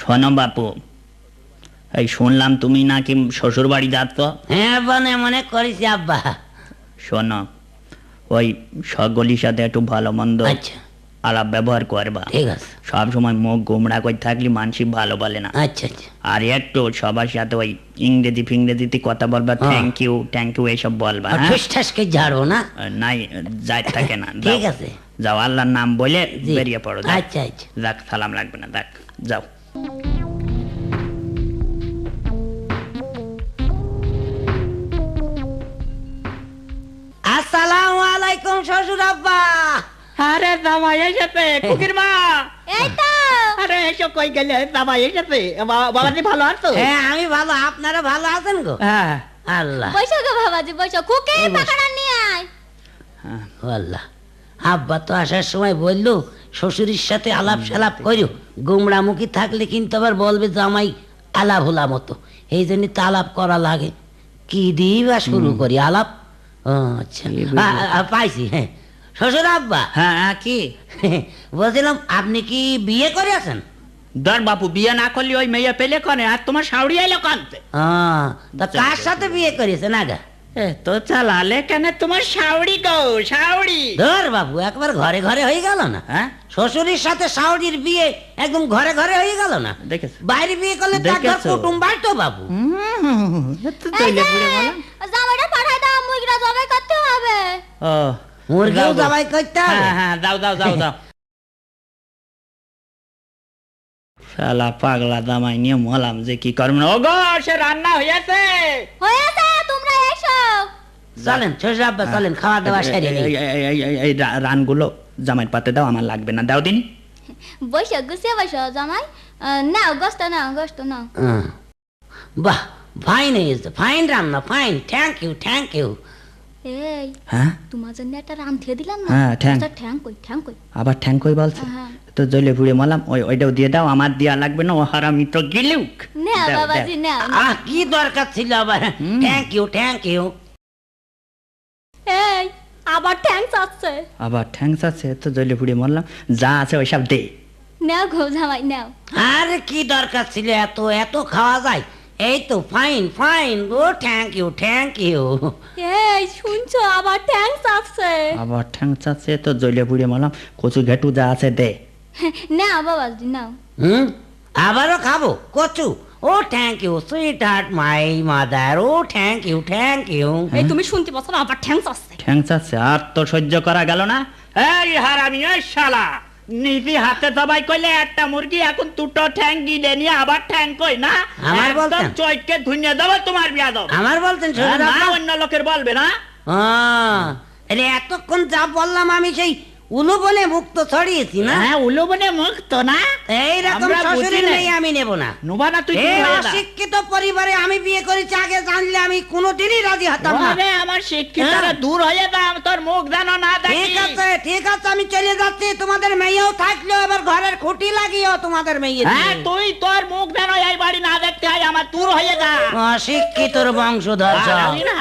শোনো বাপু, এই শুনলাম তুমি নাকি শ্বশুর বাড়ি যাচ্ছ। হ্যাঁ মনে মনে করিস আব্বা। শোনো, ওই সকলের সাথে একটু ভালো মন্দ আচ্ছা আলাপ ব্যবহার করবা। ঠিক আছে। সব সময় মুখ গোমড়া করে থাকলে মানুষ ভালো বলে না। আচ্ছা আচ্ছা। আর একটু সবার সাথে ওই ইংরেজি ফিংরেজিতে কথা বলবা, থ্যাংক ইউ এইসব বলবা। ঠুস ঠাসকে ঝাড়বো না? নাই, যাই থাকে না। ঠিক আছে, যাও, আল্লাহর নাম বলে বেরিয়ে পড়ো। আচ্ছা আচ্ছা। যাক, সালাম লাগবে না, যাক যাও। আসসালামু আলাইকুম শ্বশুর আব্বা। আরে জামাই এসেছে, কুকির মা। এই তো। আরে এসো, কই গেলে? জামাই এসেছে। বাবাজি ভালো আছো? হ্যাঁ আমি ভালো, আপনারা ভালো আছেন গো? হ্যাঁ। আল্লাহ। বসো গো বাবাজি, বসো। কুকে পাকাড়া নিয়ে আয়। আল্লাহ, আব্বা তো আসার সময় বললো শ্বশুরের সাথে আলাপ সালাপ করিও, গুমরামুখী থাকলে কিন্তু আবার বলবে জামাই আলাপ হলা মতো। এই জন্য তো আলাপ করা লাগে। কি দিবা শুরু করি আলাপ? আচ্ছা পাইছি। হ্যাঁ শ্বশুর আব্বা। হ্যাঁ, কি বলছিলাম আপনি কি বিয়ে করে আছেন? ধর বাপু, বিয়ে না করলে ওই মেয়ে পেলে কনে, আর তোমার শাউরি এলো কানতে। তা কার সাথে বিয়ে করেছেন আগা? তো চালালে কেন তোমার শাউরি গো, শাউরি। ধর বাবু, একবার ঘরে ঘরে হয়ে গেল না? হ্যাঁ, শ্বশুরের সাথে শাওরির বিয়ে একদম ঘরে ঘরে হয়ে গেল না? দেখেছো? বাইরে বিয়ে করলে তার ঘর কুটুম বাড়তো বাবু। জামাইটা পাঠাই দাও, মুরগিটা জবাই করতে হবে। ও, মুরগিও জবাই করতে হবে? হ্যাঁ, দাও দাও দাও দাও। শালা পাগলা জামাই নিয়ে মলাম যে কি করব না। ওগো, সে রান্না হয়েছে। হয়েছে, তোমরা এসো। চলেন শ্বশুর আব্বা, চলেন খাওয়া দাওয়া সেরে নেই। এই রানগুলো জামাইয়ের পাতে দাও, আমার লাগবে না, দাও দিন। বসো, গুছিয়ে বসো জামাই। নাও গোস্ত, নাও গোস্ত নাও। বাহ, ফাইন হয়েছে, ফাইন রান্না, fine. Thank you, thank you. এই, হ্যাঁ, তোমার জন্য একটা রাম দিয়ে দিলাম না? হ্যাঁ, ঠ্যাং। ঠ্যাং কই, ঠ্যাং কই? আবার ঠ্যাং কই বলছে? হ্যাঁ। তো জলে পুড়ে মলাম, ওইটাও দিয়ে দাও, আমার দেওয়া লাগবে না। ও হারামি তো গিলুক। নাও বাবাজি, নাও। কি দরকার ছিল আবার? Thank you, thank you. এই, আবার ঠ্যাং চাচ্ছে। আবার ঠ্যাং আছে? তো জলে পুড়ে মরলাম, যা আছে ওইসব দে। নাও গো জামাই, নাও। আরে কি দরকার ছিল এত এত খাওয়া যায়? এই তো ফাইন ফাইন। ও থ্যাংক ইউ, থ্যাংক ইউ। এই শুনছো, আবার ঠ্যাং চাচ্ছে। আবার ঠ্যাং আছে? তো জলে পুড়ে মরলাম, কচু ঘেটু যা আছে দে। নাও বাবাজি, নাও। আবারও খাবো কচু? ও thank you sweetheart my mother. ও থ্যাংক ইউ, থ্যাংক ইউ। এই তুমি শুনতে পাচ্ছ না? আবার ঠ্যাং চাচ্ছে। ঠ্যাং আছে? আর তো সহ্য করা গেল না। এই হারামি, এই শালা, নিজে হাতে জবাই করলে একটা মুরগি, এখন দুটো ঠ্যাং গিলে নিয়ে আবার ঠ্যাং কই না? আমার বলতেন চৈতকে ধুইয়ে দেবো তোমার বিয়া দাও। আমার বলতেন না, অন্য লোকের বলবে না। এতক্ষণ যা বললাম আমি সেই উলুবনে মুক্ত ছড়িয়েছি না? হ্যাঁ, উলুবনে মুক্ত না? এইরকম শ্বশুরের মেয়ে আমি নেব না। নোবা না তুই? অশিক্ষিত পরিবারে আমি বিয়ে করেছি, আগে জানলে আমি কোনোদিনই রাজি হতাম না। আমার শিক্ষিতরা দূর হয়ে দাম, তোর মুখ যেন না দেখি। ঠিক আছে, ঠিক আছে, আমি চলে যাচ্ছি। তোমাদের মেয়েও থাকলেও এবার ঘরের খুঁটি লাগিও তোমাদের মেয়ে। হ্যাঁ, তুই তোর মুখ যেন এই বাড়ি না দেখতে হয়, আমার দূর হয়ে যা। অশিক্ষিতর বংশধর। আমি না